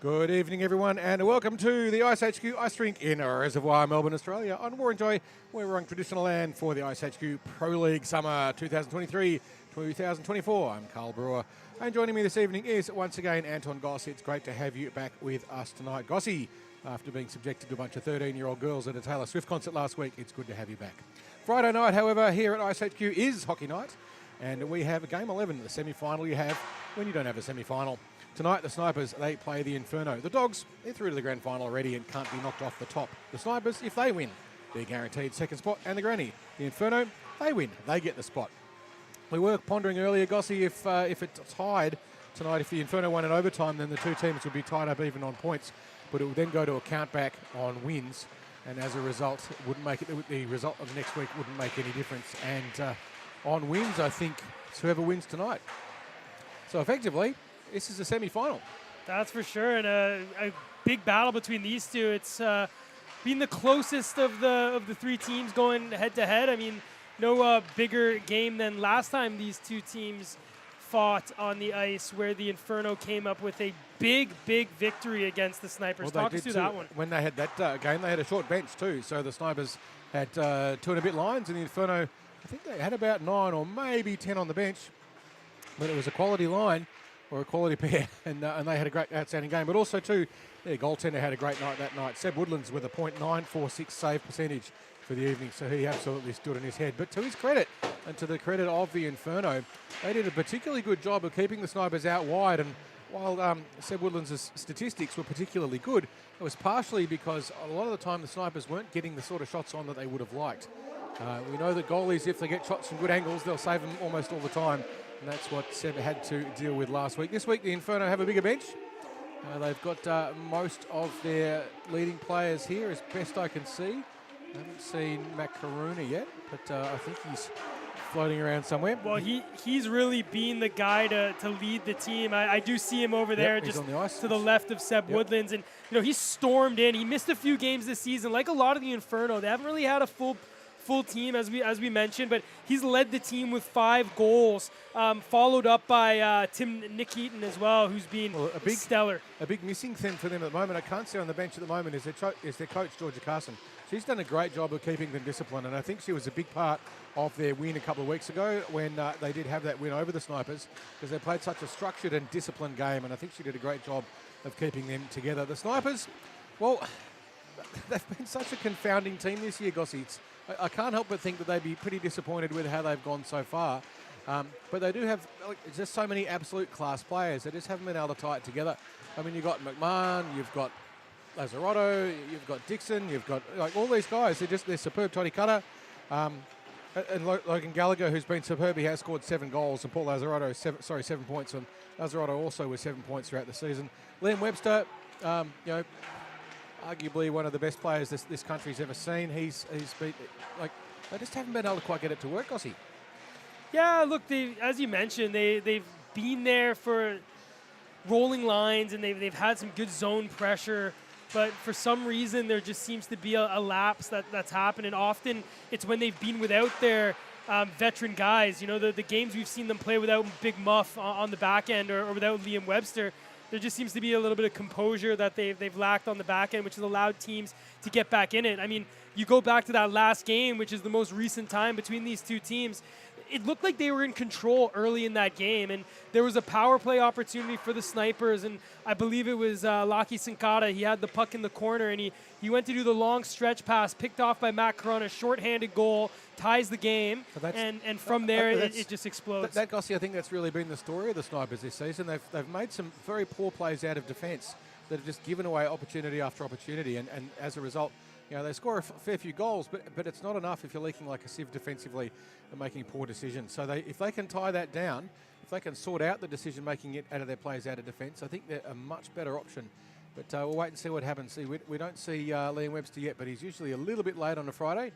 Good evening, everyone, and welcome to the iceHQ Ice Rink in Reservoir, Melbourne, Australia, on War and Joy, where we're on traditional land for the iceHQ Pro League Summer 2023-2024. I'm Carl Brewer, and joining me this evening is once again Anton Goss. It's great to have you back with us tonight. Gossy, after being subjected to a bunch of 13-year-old girls at a Taylor Swift concert last week, it's good to have you back. Friday night, however, here at iceHQ is hockey night, and we have Game 11, the semi-final you have when you don't have a semi-final. Tonight, the Snipers, they play the Inferno. The Dogs, they're through to the grand final already and can't be knocked off the top. The Snipers, if they win, they're guaranteed second spot and the granny. The Inferno, they win, they get the spot. We were pondering earlier, Gossy, if it's tied tonight, if the Inferno won in overtime, then the two teams would be tied up even on points, but it would then go to a count back on wins, and as a result, wouldn't make it. The result of next week wouldn't make any difference. And on wins, I think it's whoever wins tonight. So effectively, this is a semi-final. That's for sure, and a big battle between these two. It's been the closest of the three teams going head-to-head. I mean, no bigger game than last time these two teams fought on the ice, where the Inferno came up with a big victory against the Snipers. Well, talk us through that one. When they had that game, they had a short bench too. So the Snipers had 2 and a bit lines, and the Inferno, I think they had about 9 or maybe 10 on the bench. But it was a quality line, or a quality pair, and they had a great, outstanding game. But also, too, their goaltender had a great night that night. Seb Woodlands with a .946 save percentage for the evening, so he absolutely stood in his head. But to his credit, and to the credit of the Inferno, they did a particularly good job of keeping the Snipers out wide. And while Seb Woodlands' statistics were particularly good, it was partially because a lot of the time the Snipers weren't getting the sort of shots on that they would have liked. We know that goalies, if they get shots from good angles, they'll save them almost all the time. And that's what Seb had to deal with last week. This week, the Inferno have a bigger bench. They've got most of their leading players here, as best I can see. I haven't seen Matt Karuna yet, but I think he's floating around somewhere. Well, he's really been the guy to lead the team. I do see him over there, just on the ice. to the left of Seb Woodlands. And, you know, he stormed in. He missed a few games this season. Like a lot of the Inferno, they haven't really had a full team, as we mentioned, but he's led the team with 5 goals, followed up by Tim Nikitin as well, who's been stellar. A big missing thing for them at the moment, I can't see on the bench at the moment, is their coach, Georgia Carson. She's done a great job of keeping them disciplined, and I think she was a big part of their win a couple of weeks ago when they did have that win over the Snipers, because they played such a structured and disciplined game, and I think she did a great job of keeping them together. The Snipers, well, they've been such a confounding team this year, Gossy. I can't help but think that they'd be pretty disappointed with how they've gone so far. But they do have just so many absolute class players. They just haven't been able to tie it together. I mean, you've got McMahon, you've got Lazzarotto, you've got Dixon, you've got all these guys. They're superb. Toddy Cutter. And Logan Gallagher, who's been superb, he has scored 7 goals. And Paul Lazzarotto, 7 points. And Lazzarotto also with 7 points throughout the season. Liam Webster, arguably one of the best players this country's ever seen. He's been, they just haven't been able to quite get it to work, Gossy. Yeah, look, as you mentioned, they've been there for rolling lines, and they've had some good zone pressure, but for some reason there just seems to be a lapse that's happened, and often it's when they've been without their veteran guys. You know, the games we've seen them play without Big Muff on the back end, or without Liam Webster, there just seems to be a little bit of composure that they've lacked on the back end, which has allowed teams to get back in it. I mean, you go back to that last game, which is the most recent time between these two teams. It looked like they were in control early in that game, and there was a power play opportunity for the Snipers, and I believe it was Laki Sinkata. He had the puck in the corner, and he went to do the long stretch pass, picked off by Matt Corona, shorthanded goal, ties the game, and from there it just explodes. That, Gossy, I think that's really been the story of the Snipers this season. They've made some very poor plays out of defence that have just given away opportunity after opportunity, and as a result, you know, they score a fair few goals, but it's not enough if you're leaking like a sieve defensively and making poor decisions. So if they can tie that down, if they can sort out the decision-making out of their players out of defence, I think they're a much better option. But we'll wait and see what happens. See, we don't see Liam Webster yet, but he's usually a little bit late on a Friday.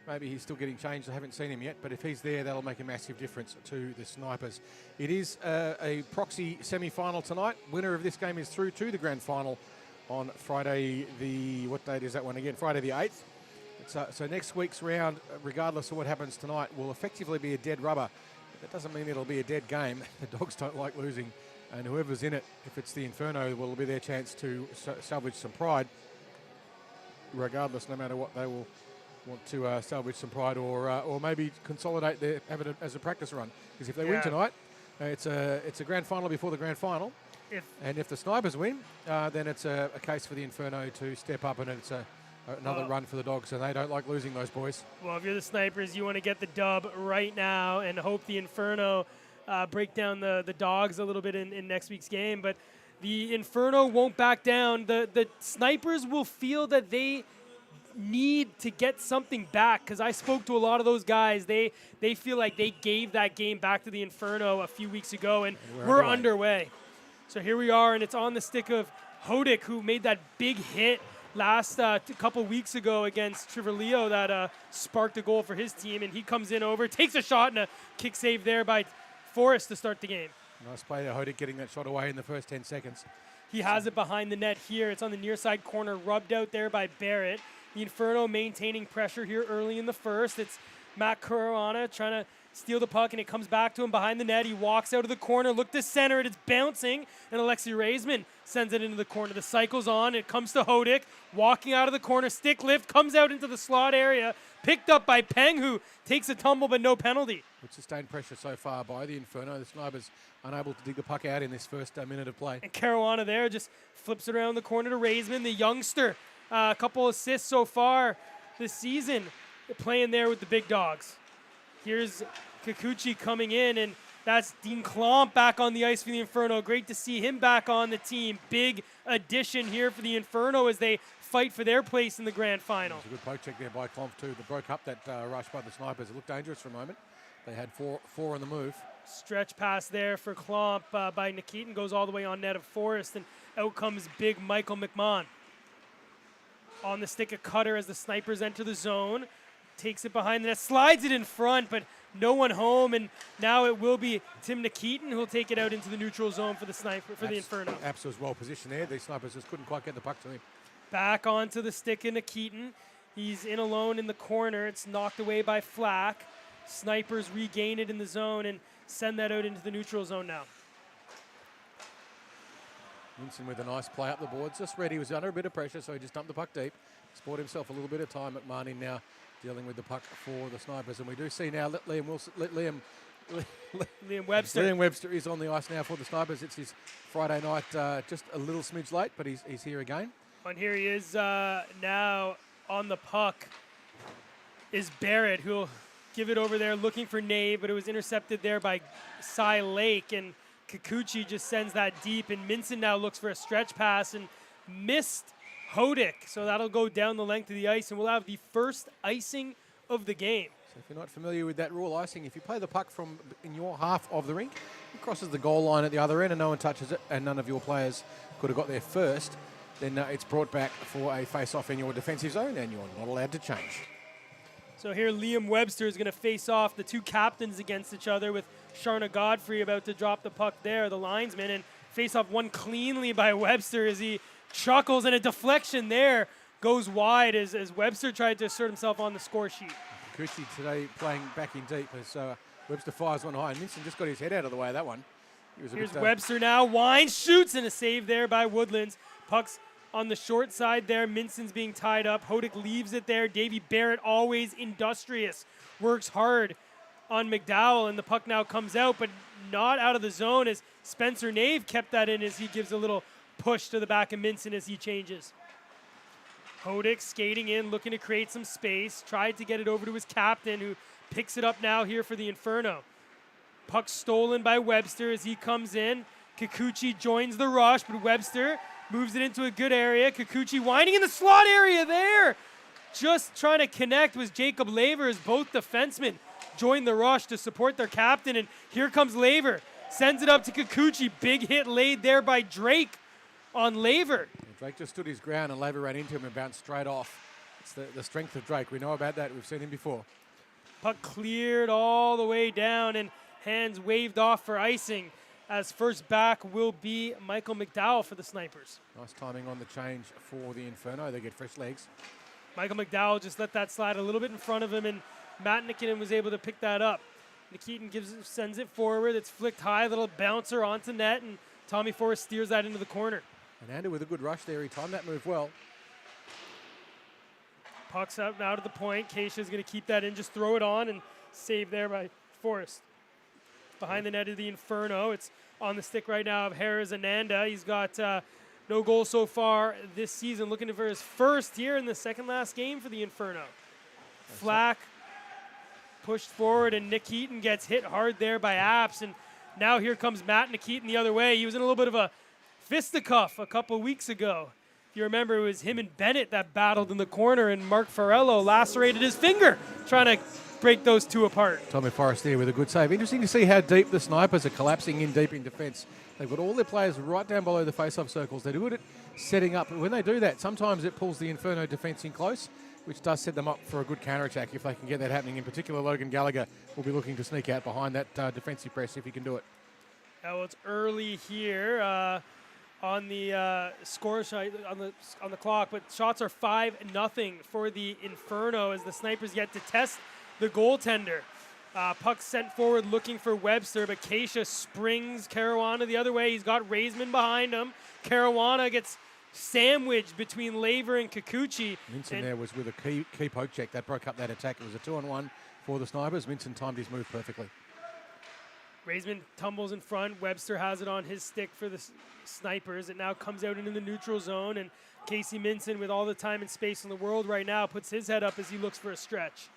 Maybe he's still getting changed. I haven't seen him yet, but if he's there, that'll make a massive difference to the Snipers. It is a proxy semi-final tonight. Winner of this game is through to the grand final on Friday what date is that one again? Friday the 8th. So next week's round, regardless of what happens tonight, will effectively be a dead rubber. That doesn't mean it'll be a dead game. The Dogs don't like losing And whoever's in it, if it's the Inferno, will be their chance to salvage some pride. Regardless, no matter what, they will want to salvage some pride, or maybe consolidate have it as a practice run. Because if they win tonight, it's a grand final before the grand final. And if the Snipers win, then it's a case for the Inferno to step up, and it's another run for the Dogs, and they don't like losing those boys. Well, if you're the Snipers, you want to get the dub right now and hope the Inferno break down the Dogs a little bit in next week's game. But the Inferno won't back down. The Snipers will feel that they need to get something back, because I spoke to a lot of those guys. They feel like they gave that game back to the Inferno a few weeks ago, and we're underway. So here we are, and it's on the stick of Hodik, who made that big hit last couple weeks ago against Triverlio that sparked a goal for his team, and he comes in over, takes a shot, and a kick save there by Forrest to start the game. Nice play to Hodik, getting that shot away in the first 10 seconds. He has it behind the net here. It's on the near side corner, rubbed out there by Barrett. The Inferno maintaining pressure here early in the first. It's Matt Caruana trying to steal the puck, and it comes back to him behind the net. He walks out of the corner, look to center it, it's bouncing, and Alexi Raisman sends it into the corner. The cycle's on, it comes to Hodik, walking out of the corner, stick lift, comes out into the slot area, picked up by Peng, who takes a tumble but no penalty. With sustained pressure so far by the Inferno, the Snipers unable to dig the puck out in this first minute of play. And Caruana there just flips it around the corner to Raisman, the youngster. A couple assists so far this season, playing there with the big dogs. Here's Kikuchi coming in, and that's Dean Klomp back on the ice for the Inferno. Great to see him back on the team. Big addition here for the Inferno as they fight for their place in the grand final. It was a good poke check there by Klomp too. That broke up that rush by the Snipers. It looked dangerous for a moment. They had four on the move. Stretch pass there for Klomp by Nikitin, goes all the way on net of Forrest, and out comes big Michael McMahon. On the stick of Cutter as the Snipers enter the zone. Takes it behind the net, slides it in front, but no one home, and now it will be Tim Nikitin who will take it out into the neutral zone for the the Inferno. Abs was well positioned there. The Snipers just couldn't quite get the puck to him. Back onto the stick of Nikitin. He's in alone in the corner. It's knocked away by Flack. Snipers regain it in the zone and send that out into the neutral zone now. Winston with a nice play up the boards. Just ready. He was under a bit of pressure, so he just dumped the puck deep. Sport himself a little bit of time. McMahon now dealing with the puck for the Snipers. And we do see now Liam Webster. Liam Webster is on the ice now for the Snipers. It's his Friday night, just a little smidge late, but he's here again. And here he is now on the puck is Barrett, who'll give it over there looking for Nave, but it was intercepted there by Cy Lake, and Kikuchi just sends that deep, and Minson now looks for a stretch pass and missed Hodik. So that'll go down the length of the ice, and we'll have the first icing of the game. So if you're not familiar with that rule icing, if you play the puck from in your half of the rink, it crosses the goal line at the other end and no one touches it, and none of your players could have got there first, then it's brought back for a face-off in your defensive zone, and you're not allowed to change. So here Liam Webster is going to face off the two captains against each other, with Sharna Godfrey about to drop the puck there, the linesman, and face off one cleanly by Webster as he chuckles, and a deflection there goes wide as Webster tried to assert himself on the score sheet. Kikuchi today playing back in deep as Webster fires one high, and Minson just got his head out of the way of that one. Here's Webster now, winds, shoots, and a save there by Woodlands. Puck's on the short side there. Minson's being tied up. Hodik leaves it there. Davey Barrett, always industrious, works hard on McDowell, and the puck now comes out, but not out of the zone as Spencer Nave kept that in as he gives a little push to the back of Minson as he changes. Hodik skating in, looking to create some space. Tried to get it over to his captain, who picks it up now here for the Inferno. Puck stolen by Webster as he comes in. Kikuchi joins the rush, but Webster moves it into a good area. Kikuchi winding in the slot area there. Just trying to connect with Jacob Laver as both defensemen join the rush to support their captain. And here comes Laver. Sends it up to Kikuchi. Big hit laid there by Drake on Laver. Drake just stood his ground and Laver ran into him and bounced straight off. It's the strength of Drake. We know about that. We've seen him before. Puck cleared all the way down and hands waved off for icing, as first back will be Michael McDowell for the Snipers. Nice timing on the change for the Inferno. They get fresh legs. Michael McDowell just let that slide a little bit in front of him, and Matt Nikitin was able to pick that up. Nikitin sends it forward. It's flicked high, little bouncer onto net, and Tommy Forrest steers that into the corner. And Andrew with a good rush there. He timed that move well. Puck's up now to the point. Keisha's going to keep that in, just throw it on, and save there by Forrest. Behind the net of the Inferno. It's on the stick right now of Harris Ananda. He's got no goal so far this season. Looking for his first here in the second last game for the Inferno. Flack pushed forward, and Nikitin gets hit hard there by Apps. And now here comes Matt Nikitin the other way. He was in a little bit of a fisticuff a couple of weeks ago. If you remember, it was him and Bennett that battled in the corner, and Mark Farello lacerated his finger trying to break those two apart. Tommy Forrest there with a good save. Interesting to see how deep the Snipers are collapsing in deep in defence. They've got all their players right down below the face-off circles. They're good at setting up. But when they do that, sometimes it pulls the Inferno defence in close, which does set them up for a good counter-attack if they can get that happening. In particular, Logan Gallagher will be looking to sneak out behind that defensive press if he can do it. Well, it's early here on the score sheet on the clock, but shots are 5-0 for the Inferno as the Snipers yet to test the goaltender. Puck sent forward looking for Webster, but Keisha springs Caruana the other way. He's got Raisman behind him. Caruana gets sandwiched between Laver and Kikuchi. Minson there was with a key poke check. That broke up that attack. It was a 2-on-1 for the Snipers. Minson timed his move perfectly. Raisman tumbles in front. Webster has it on his stick for the Snipers. It now comes out into the neutral zone, and Casey Minson, with all the time and space in the world right now, puts his head up as he looks for a stretch.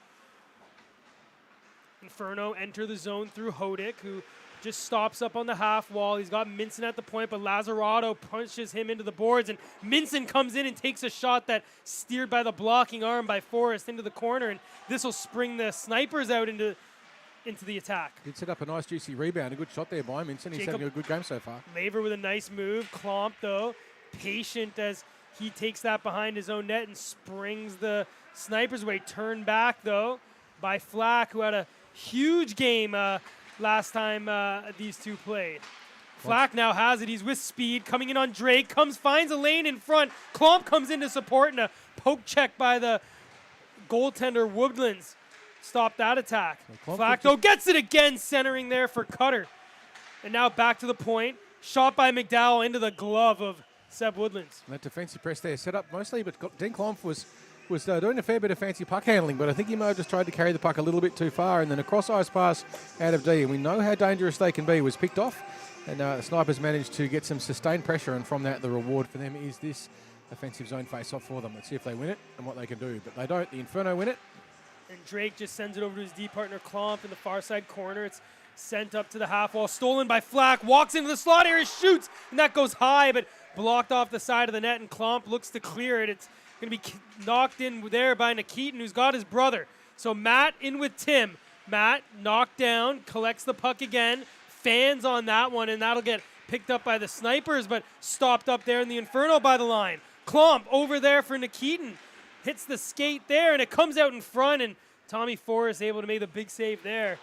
Inferno enter the zone through Hodick, who just stops up on the half wall. He's got Minson at the point, but Lazzarato punches him into the boards, and Minson comes in and takes a shot that steered by the blocking arm by Forrest into the corner, and this will spring the Snipers out into the attack. Did set up a nice juicy rebound. A good shot there by Minson. He's having a good game so far. Laver with a nice move. Klomp, though, patient as he takes that behind his own net and springs the Snipers away. Turned back, though, by Flack, who had a huge game last time these two played. Flack now has it. He's with speed, coming in on Drake. Finds a lane in front. Klomp comes in to support, and a poke check by the goaltender Woodlands. Stop that attack. Flack, though, gets it again, centering there for Cutter. And now back to the point. Shot by McDowell into the glove of Seb Woodlands. And that defensive press there set up mostly, but Dean Klomp was doing a fair bit of fancy puck handling, but I think he might have just tried to carry the puck a little bit too far, and then a cross-ice pass out of D. And we know how dangerous they can be. Was picked off, and the Snipers managed to get some sustained pressure, and from that, the reward for them is this offensive zone face-off for them. Let's see if they win it and what they can do. But they don't. The Inferno win it. And Drake just sends it over to his D partner Klomp in the far side corner. It's sent up to the half wall, stolen by Flack, walks into the slot area, shoots, and that goes high, but blocked off the side of the net, and Klomp looks to clear it. It's going to be knocked in there by Nikitin, who's got his brother. So Matt in with Tim. Matt knocked down, collects the puck again, fans on that one, and that'll get picked up by the Snipers, but stopped up there in the Inferno by the line. Klomp over there for Nikitin. Hits the skate there, and it comes out in front, and Tommy Forrest able to make the big save there.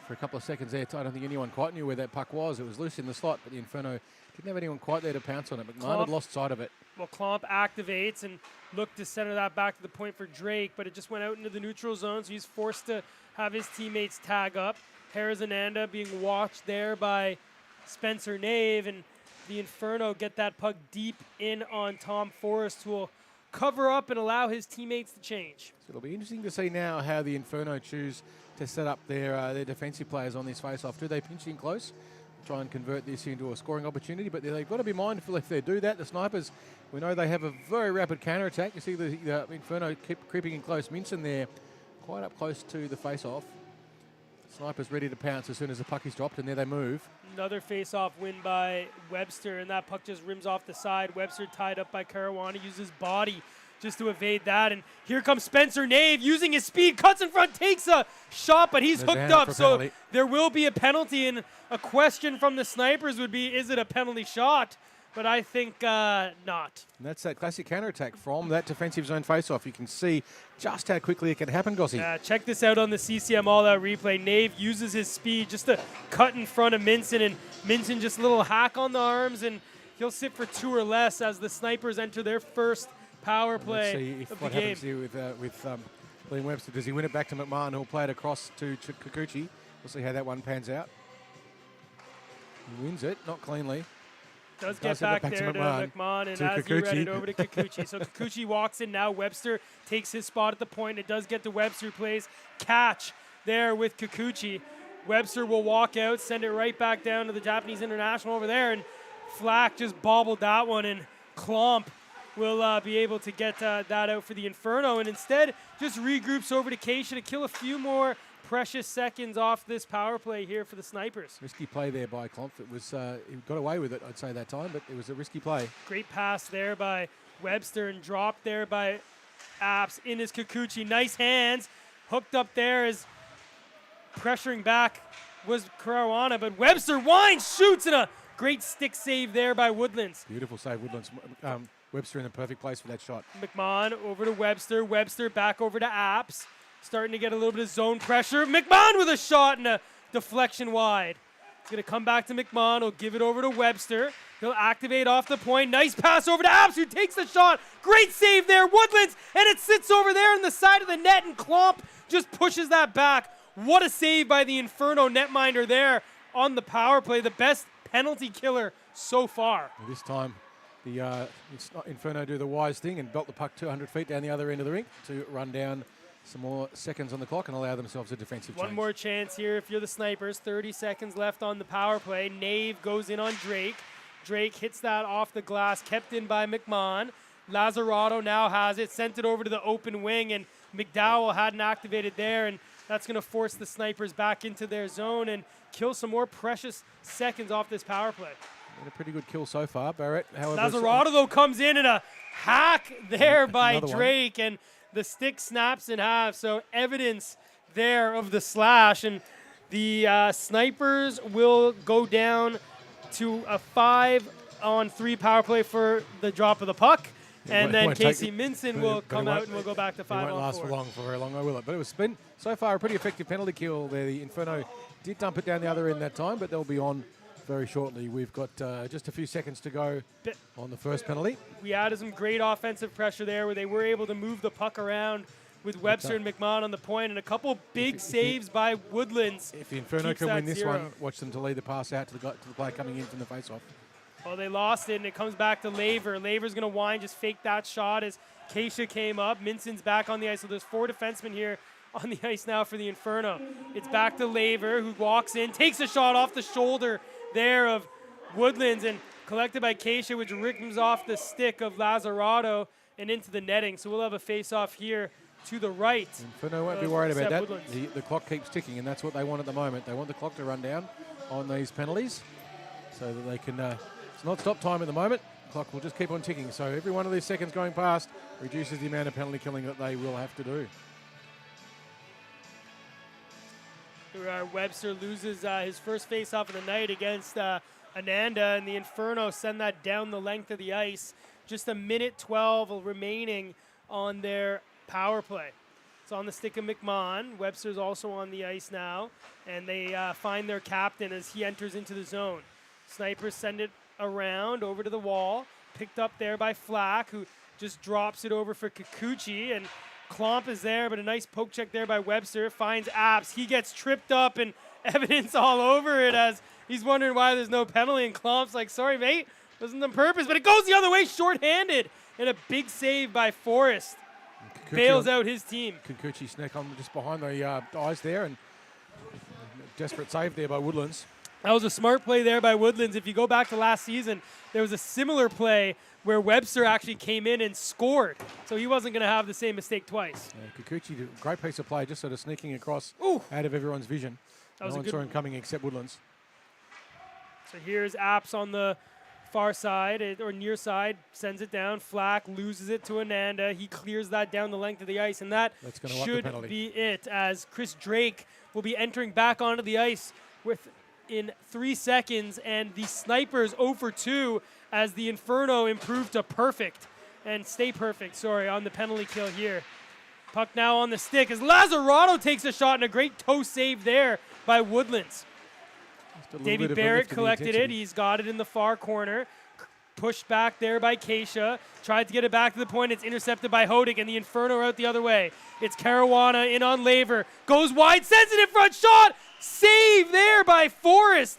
For a couple of seconds there, I don't think anyone quite knew where that puck was. It was loose in the slot, but the Inferno didn't have anyone quite there to pounce on it. McMahon had lost sight of it. Well, Klomp activates and looked to center that back to the point for Drake, but it just went out into the neutral zone, so he's forced to have his teammates tag up. Harris Ananda being watched there by Spencer Nave, and the Inferno get that puck deep in on Tom Forrest, who will cover up and allow his teammates to change. So it'll be interesting to see now how the Inferno choose to set up their defensive players on this face-off. Do they pinch in close, try and convert this into a scoring opportunity? But they've got to be mindful if they do that. The Snipers, we know they have a very rapid counter-attack. You see the Inferno keep creeping in close. Minson there, quite up close to the face-off. Snipers ready to pounce as soon as the puck is dropped, and there they move. Another face-off win by Webster, and that puck just rims off the side. Webster tied up by Caruana, uses his body just to evade that. And here comes Spencer Nave using his speed, cuts in front, takes a shot, but he's hooked up. So there will be a penalty, and a question from the Snipers would be, is it a penalty shot? But I think not. And that's that classic counterattack from that defensive zone face-off. You can see just how quickly it can happen, Gossie. Check this out on the CCM All-Out replay. Nave uses his speed just to cut in front of Minson, and Minson just a little hack on the arms, and he'll sit for 2 or less as the Snipers enter their first power play Let's see if of what the game. happens here with Liam Webster. Does he win it back to McMahon, who'll play it across to Kikuchi? We'll see how that one pans out. He wins it, not cleanly. Does get back there to McMahon, and as he read it over to Kikuchi. So Kikuchi walks in now. Webster takes his spot at the point. It does get to Webster, who plays catch there with Kikuchi. Webster will walk out, send it right back down to the Japanese international over there, and Flack just bobbled that one, and Klomp will be able to get that out for the Inferno, and instead just regroups over to Keisha to kill a few more precious seconds off this power play here for the Snipers. Risky play there by Klomp. It was he got away with it, I'd say, that time, but it was a risky play. Great pass there by Webster and dropped there by Apps in his Kikuchi. Nice hands. Hooked up there as pressuring back was Caruana, but Webster winds, shoots, and a great stick save there by Woodlands. Beautiful save, Woodlands. Webster in the perfect place for that shot. McMahon over to Webster. Webster back over to Apps. Starting to get a little bit of zone pressure. McMahon with a shot and a deflection wide. It's going to come back to McMahon. He'll give it over to Webster. He'll activate off the point. Nice pass over to Apps, who takes the shot. Great save there, Woodlands. And it sits over there on the side of the net, and Klomp just pushes that back. What a save by the Inferno netminder there on the power play. The best penalty killer so far. This time, the Inferno do the wise thing and belt the puck 200 feet down the other end of the rink to run down some more seconds on the clock and allow themselves a defensive change. One more chance here if you're the Snipers. 30 seconds left on the power play. Nave goes in on Drake. Drake hits that off the glass, kept in by McMahon. Lazzarato now has it, sent it over to the open wing, and McDowell hadn't activated there, and that's going to force the Snipers back into their zone and kill some more precious seconds off this power play. A pretty good kill so far. Barrett, however... Lazzarato, though, comes in and a hack there by Drake, and the stick snaps in half, so evidence there of the slash, and the Snipers will go down to a 5-on-3 power play for the drop of the puck, and then Casey Minson will come out and we'll go back to 5-on-4. It won't last for very long, will it? But it was been, so far, a pretty effective penalty kill there. The Inferno did dump it down the other end that time, but they'll be on very shortly. We've got just a few seconds to go on the first penalty. We added some great offensive pressure there where they were able to move the puck around with Webster and McMahon on the point, and a couple big saves by Woodlands. If the Inferno can win this one, watch them to lead the pass out to the player coming in from the face-off. Well, they lost it, and it comes back to Laver. Laver's going to whine, just fake that shot as Keisha came up. Minson's back on the ice, so there's 4 defensemen here on the ice now for the Inferno. It's back to Laver, who walks in, takes a shot off the shoulder there of Woodlands, and collected by Keisha, which rims off the stick of Lazzarato and into the netting. So we'll have a face-off here to the right. Inferno won't be worried about that. The clock keeps ticking, and that's what they want at the moment. They want the clock to run down on these penalties so that they can... it's not stop time at the moment. The clock will just keep on ticking. So every one of these seconds going past reduces the amount of penalty killing that they will have to do. Webster loses his first face-off of the night against Ananda, and the Inferno send that down the length of the ice. Just a minute 12 remaining on their power play. It's on the stick of McMahon. Webster's also on the ice now, and they find their captain as he enters into the zone. Snipers send it around over to the wall, picked up there by Flack, who just drops it over for Kikuchi, and Klomp is there, but a nice poke check there by Webster. Finds Apps. He gets tripped up, and evidence all over it as he's wondering why there's no penalty, and Klomp's like, sorry, mate, wasn't on purpose, but it goes the other way, shorthanded, and a big save by Forrest. Bails out his team. Kikuchi snack on just behind the eyes there, and desperate save there by Woodlands. That was a smart play there by Woodlands. If you go back to last season, there was a similar play where Webster actually came in and scored. So he wasn't going to have the same mistake twice. Yeah, Kikuchi did a great piece of play, just sort of sneaking across out of everyone's vision. No one saw him coming except Woodlands. So here's Apps on the far side, or near side, sends it down. Flack loses it to Ananda. He clears that down the length of the ice, and that should be it, as Chris Drake will be entering back onto the ice in 3 seconds, and the Snipers 0 for 2 as the Inferno improve to perfect, and stay perfect, on the penalty kill here. Puck now on the stick as Lazzarato takes a shot, and a great toe save there by Woodlands. Davey Barrett collected it. He's got it in the far corner. Pushed back there by Keisha. Tried to get it back to the point. It's intercepted by Hodig, and the Inferno are out the other way. It's Caruana in on Laver. Goes wide, sends it in front, shot! Save there by Forrest